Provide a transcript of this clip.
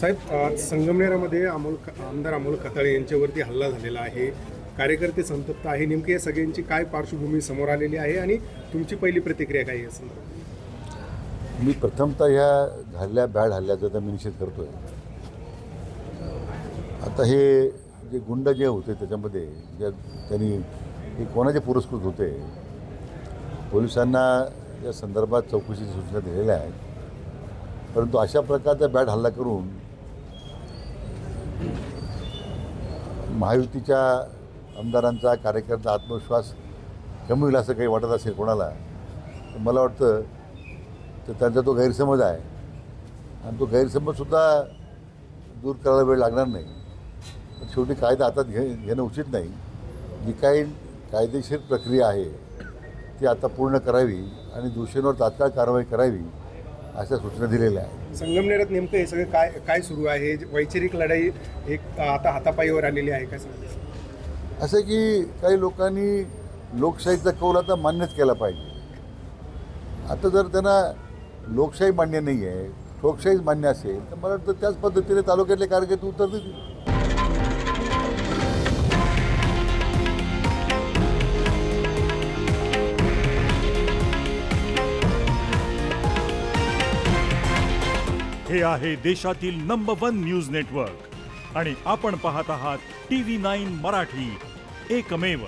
साहेब, संगमनेरमध्ये आमदार अमोल खताळे यांच्यावरती हल्ला झालेला आहे. कार्यकर्ते संतप्त आहे. नेमके या सगळ्यांची काय पार्श्वभूमी समोर आलेली आहे आणि तुमची पहिली प्रतिक्रिया काय आहे? मी प्रथमतः ह्या झालेल्या बॅड हल्ल्याचा तर मी निषेध करतो आहे. आता हे जे गुंड जे होते त्याच्यामध्ये त्यांनी हे कोणाचे पुरस्कृत होते, पोलिसांना या संदर्भात चौकशीची सूचना दिलेल्या आहेत. परंतु अशा प्रकारचा बॅड हल्ला करून महायुतीच्या आमदारांचा कार्यकर्त्यांचा आत्मविश्वास कमी होईल असं काही वाटत असेल कोणाला, तर मला वाटतं तर त्यांचा तो गैरसमज आहे आणि तो गैरसमजसुद्धा दूर करायला वेळ लागणार नाही. पण शेवटी कायदा हातात घेणं उचित नाही. जी काही कायदेशीर प्रक्रिया आहे ती आता पूर्ण करावी आणि दोषींवर तात्काळ कारवाई करावी अशा सूचना दिलेल्या आहेत. संगमनेरात नेमकं हे सगळं काय सुरू आहे? वैचारिक लढाई एक आता हातापायीवर आलेली आहे काय सांगायचं? असं की काही लोकांनी लोकशाहीचा कौल आता मान्यच केला पाहिजे. आता जर त्यांना लोकशाही मान्य नाही आहे, ठोकशाहीच मान्य असेल तर मला वाटतं त्याच पद्धतीने तालुक्यातले कार्यकर्ते उत्तर देतील. हे आहे देशातील नंबर 1 न्यूज नेटवर्क आणि आपण पाहत आहात TV9 मराठी, एकमेव.